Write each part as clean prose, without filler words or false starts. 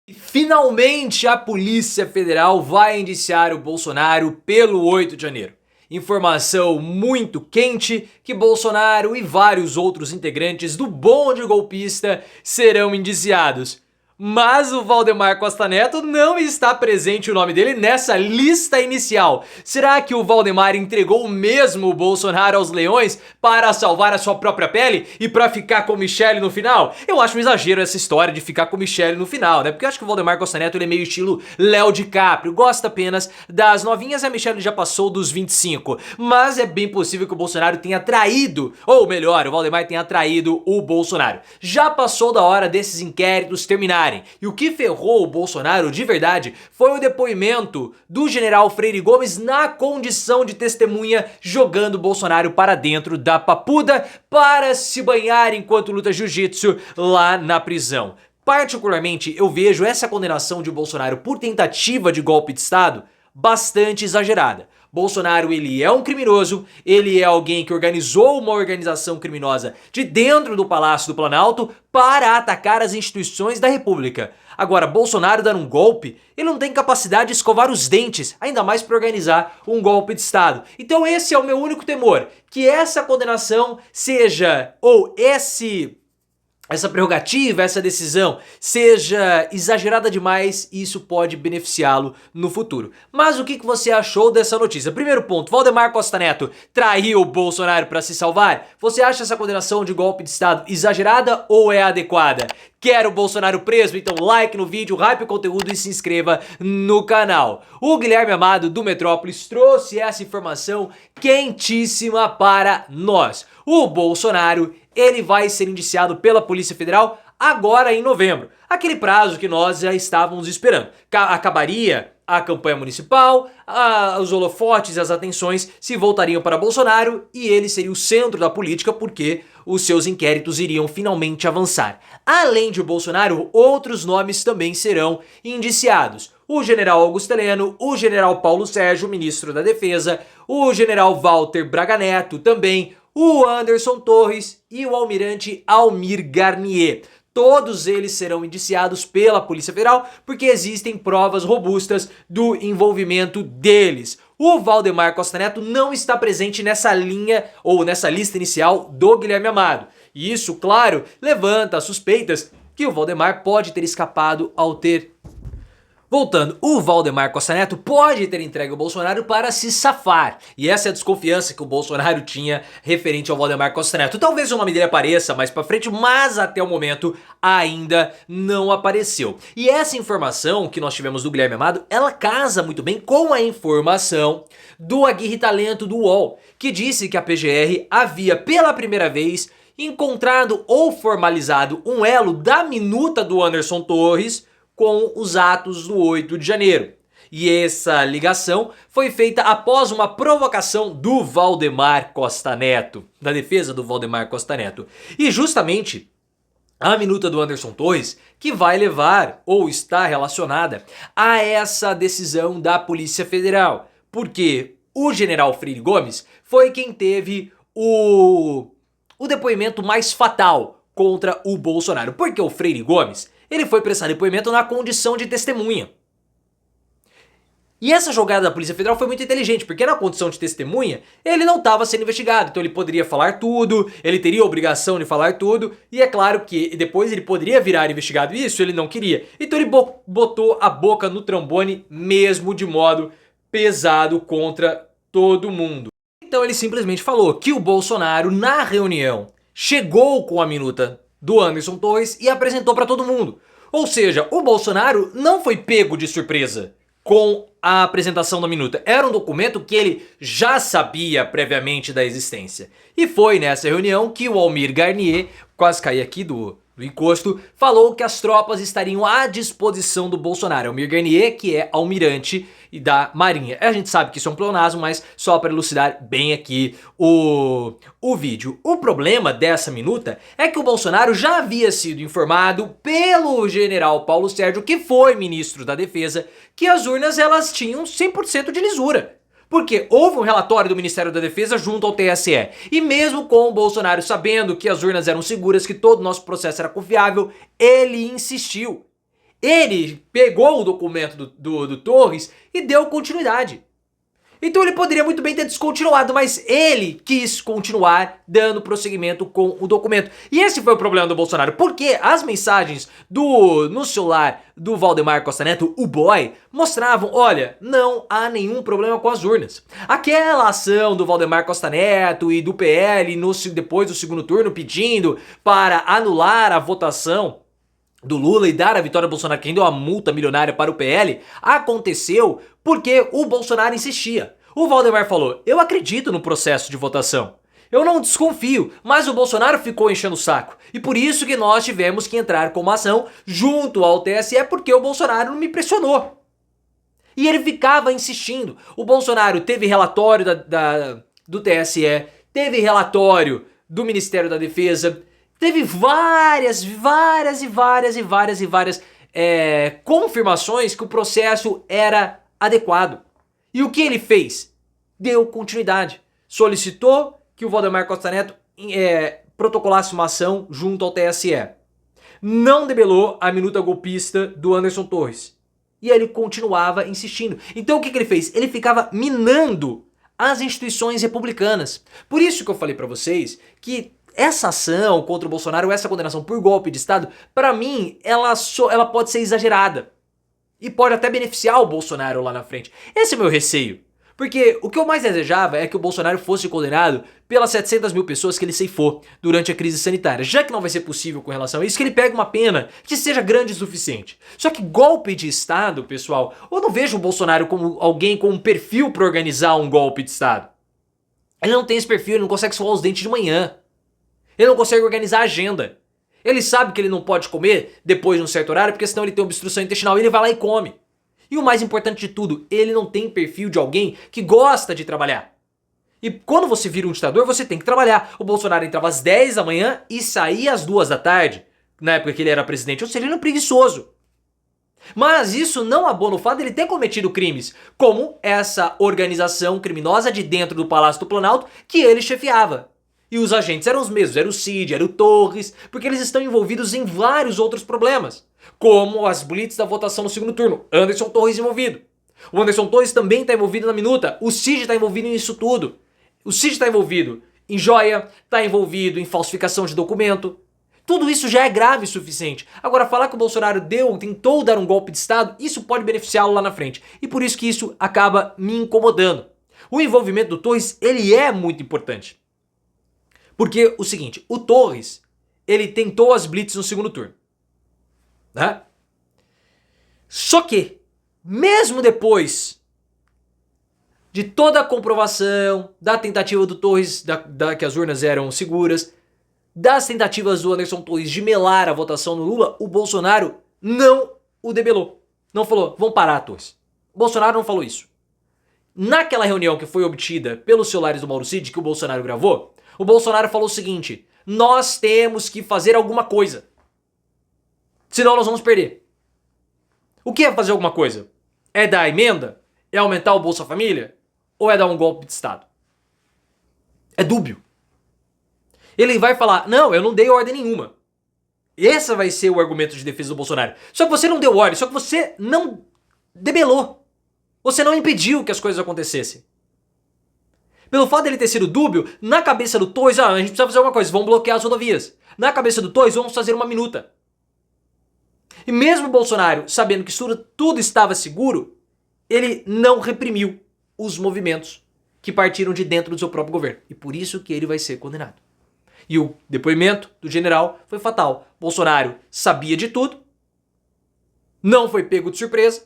Finalmente a Polícia Federal vai indiciar o Bolsonaro pelo 8 de janeiro. Informação muito quente que Bolsonaro e vários outros integrantes do bonde golpista serão indiciados. Mas o Valdemar Costa Neto não está presente o nome dele nessa lista inicial. Será que o Valdemar entregou mesmo o Bolsonaro aos leões para salvar a sua própria pele e para ficar com Michelle no final? Eu acho um exagero essa história de ficar com Michelle no final, né? Porque eu acho que o Valdemar Costa Neto ele é meio estilo Léo DiCaprio, gosta apenas das novinhas e a Michelle já passou dos 25. Mas é bem possível que o Bolsonaro tenha traído, ou melhor, o Valdemar tenha traído o Bolsonaro. Já passou da hora desses inquéritos terminarem. E o que ferrou o Bolsonaro de verdade foi o depoimento do general Freire Gomes na condição de testemunha, jogando o Bolsonaro para dentro da papuda para se banhar enquanto luta jiu-jitsu lá na prisão. Particularmente, eu vejo essa condenação de Bolsonaro por tentativa de golpe de Estado bastante exagerada. Bolsonaro, ele é um criminoso, ele é alguém que organizou uma organização criminosa de dentro do Palácio do Planalto para atacar as instituições da República. Agora, Bolsonaro dando um golpe, ele não tem capacidade de escovar os dentes, ainda mais para organizar um golpe de Estado. Então esse é o meu único temor, que essa condenação seja, ou essa prerrogativa, essa decisão seja exagerada demais e isso pode beneficiá-lo no futuro. Mas o que você achou dessa notícia? Primeiro ponto, Valdemar Costa Neto traiu o Bolsonaro para se salvar? Você acha essa condenação de golpe de Estado exagerada ou é adequada? Quer o Bolsonaro preso? Então like no vídeo, hype o conteúdo e se inscreva no canal. O Guilherme Amado do Metrópolis trouxe essa informação quentíssima para nós. O Bolsonaro, ele vai ser indiciado pela Polícia Federal agora em novembro. Aquele prazo que nós já estávamos esperando. Acabaria a campanha municipal, os holofotes e as atenções se voltariam para Bolsonaro e ele seria o centro da política porque os seus inquéritos iriam finalmente avançar. Além de Bolsonaro, outros nomes também serão indiciados. O general Augusto Heleno, o general Paulo Sérgio, ministro da Defesa, o general Walter Braga Neto também, o Anderson Torres e o almirante Almir Garnier. Todos eles serão indiciados pela Polícia Federal porque existem provas robustas do envolvimento deles. O Valdemar Costa Neto não está presente nessa linha ou nessa lista inicial do Guilherme Amado. E isso, claro, levanta suspeitas que o Valdemar pode ter escapado ao ter... Voltando, o Valdemar Costa Neto pode ter entregue o Bolsonaro para se safar. E essa é a desconfiança que o Bolsonaro tinha referente ao Valdemar Costa Neto. Talvez o nome dele apareça mais pra frente, mas até o momento ainda não apareceu. E essa informação que nós tivemos do Guilherme Amado, ela casa muito bem com a informação do Aguirre Talento do UOL, que disse que a PGR havia pela primeira vez encontrado ou formalizado um elo da minuta do Anderson Torres com os atos do 8 de janeiro. E essa ligação foi feita após uma provocação do Valdemar Costa Neto, da defesa do Valdemar Costa Neto. E justamente a minuta do Anderson Torres que vai levar ou está relacionada a essa decisão da Polícia Federal. Porque o general Freire Gomes foi quem teve o depoimento mais fatal contra o Bolsonaro. Porque o Freire Gomes, ele foi prestar depoimento na condição de testemunha. E essa jogada da Polícia Federal foi muito inteligente, porque na condição de testemunha, ele não estava sendo investigado, então ele poderia falar tudo, ele teria a obrigação de falar tudo, e é claro que depois ele poderia virar investigado, e isso ele não queria. Então ele botou a boca no trombone mesmo de modo pesado contra todo mundo. Então ele simplesmente falou que o Bolsonaro, na reunião, chegou com a minuta do Anderson Torres e apresentou para todo mundo. Ou seja, o Bolsonaro não foi pego de surpresa com a apresentação da minuta. Era um documento que ele já sabia previamente da existência. E foi nessa reunião que o Almir Garnier, quase caí aqui do encosto, falou que as tropas estariam à disposição do Bolsonaro. Almir Garnier, que é almirante da Marinha. A gente sabe que isso é um pleonasmo, mas só para elucidar bem aqui o vídeo. O problema dessa minuta é que o Bolsonaro já havia sido informado pelo general Paulo Sérgio, que foi ministro da Defesa, que as urnas elas tinham 100% de lisura. Porque houve um relatório do Ministério da Defesa junto ao TSE. E mesmo com o Bolsonaro sabendo que as urnas eram seguras, que todo o nosso processo era confiável, ele insistiu. Ele pegou o documento do Torres e deu continuidade. Então ele poderia muito bem ter descontinuado, mas ele quis continuar dando prosseguimento com o documento. E esse foi o problema do Bolsonaro, porque as mensagens no celular do Valdemar Costa Neto, o boy, mostravam, olha, não há nenhum problema com as urnas. Aquela ação do Valdemar Costa Neto e do PL depois do segundo turno pedindo para anular a votação do Lula e dar a vitória ao Bolsonaro, quem deu a multa milionária para o PL, aconteceu porque o Bolsonaro insistia. O Valdemar falou, eu acredito no processo de votação. Eu não desconfio, mas o Bolsonaro ficou enchendo o saco. E por isso que nós tivemos que entrar com uma ação junto ao TSE, porque o Bolsonaro não me pressionou. E ele ficava insistindo. O Bolsonaro teve relatório do TSE, teve relatório do Ministério da Defesa, teve várias confirmações que o processo era adequado. E o que ele fez? Deu continuidade. Solicitou que o Valdemar Costa Neto protocolasse uma ação junto ao TSE. Não debelou a minuta golpista do Anderson Torres. E ele continuava insistindo. Então o que ele fez? Ele ficava minando as instituições republicanas. Por isso que eu falei pra vocês que essa ação contra o Bolsonaro, essa condenação por golpe de Estado, pra mim, ela pode ser exagerada. E pode até beneficiar o Bolsonaro lá na frente. Esse é o meu receio. Porque o que eu mais desejava é que o Bolsonaro fosse condenado pelas 700 mil pessoas que ele ceifou durante a crise sanitária. Já que não vai ser possível com relação a isso, que ele pegue uma pena que seja grande o suficiente. Só que golpe de Estado, pessoal, eu não vejo o Bolsonaro como alguém com um perfil para organizar um golpe de Estado. Ele não tem esse perfil, ele não consegue escovar os dentes de manhã. Ele não consegue organizar a agenda. Ele sabe que ele não pode comer depois de um certo horário, porque senão ele tem obstrução intestinal e ele vai lá e come. E o mais importante de tudo, ele não tem perfil de alguém que gosta de trabalhar. E quando você vira um ditador, você tem que trabalhar. O Bolsonaro entrava às 10 da manhã e saía às 2 da tarde, na época que ele era presidente, ou seja, ele era um preguiçoso. Mas isso não abona o fato de ele ter cometido crimes, como essa organização criminosa de dentro do Palácio do Planalto que ele chefiava. E os agentes eram os mesmos, era o Cid, era o Torres, porque eles estão envolvidos em vários outros problemas, como as blitz da votação no segundo turno, Anderson Torres envolvido. O Anderson Torres também está envolvido na minuta, o Cid está envolvido nisso tudo. O Cid está envolvido em joia, está envolvido em falsificação de documento. Tudo isso já é grave o suficiente. Agora, falar que o Bolsonaro tentou dar um golpe de Estado, isso pode beneficiá-lo lá na frente. E por isso que isso acaba me incomodando. O envolvimento do Torres, ele é muito importante. Porque o seguinte, o Torres, ele tentou as blitz no segundo turno. Né? Só que, mesmo depois de toda a comprovação da tentativa do Torres, que as urnas eram seguras, das tentativas do Anderson Torres de melar a votação no Lula, o Bolsonaro não o debelou. Não falou, vamos parar, Torres. O Bolsonaro não falou isso. Naquela reunião que foi obtida pelos celulares do Mauro Cid, que o Bolsonaro gravou, o Bolsonaro falou o seguinte, nós temos que fazer alguma coisa. Senão nós vamos perder. O que é fazer alguma coisa? É dar emenda? É aumentar o Bolsa Família? Ou é dar um golpe de Estado? É dúbio. Ele vai falar, não, eu não dei ordem nenhuma. Esse vai ser o argumento de defesa do Bolsonaro. Só que você não deu ordem, só que você não debelou. Você não impediu que as coisas acontecessem. Pelo fato dele ter sido dúbio, na cabeça do Torres, a gente precisa fazer alguma coisa, vamos bloquear as rodovias. Na cabeça do Torres, vamos fazer uma minuta. E mesmo o Bolsonaro, sabendo que tudo estava seguro, ele não reprimiu os movimentos que partiram de dentro do seu próprio governo. E por isso que ele vai ser condenado. E o depoimento do general foi fatal. Bolsonaro sabia de tudo, não foi pego de surpresa,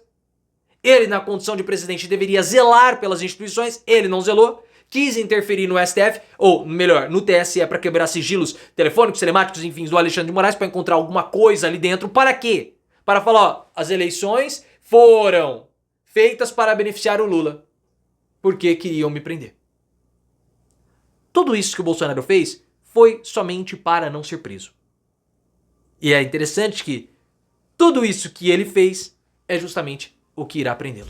ele na condição de presidente deveria zelar pelas instituições, ele não zelou, quis interferir no STF, ou melhor, no TSE para quebrar sigilos telefônicos, telemáticos, enfim, do Alexandre de Moraes para encontrar alguma coisa ali dentro. Para quê? Para falar, ó, as eleições foram feitas para beneficiar o Lula, porque queriam me prender. Tudo isso que o Bolsonaro fez foi somente para não ser preso. E é interessante que tudo isso que ele fez é justamente o que irá prendê-lo.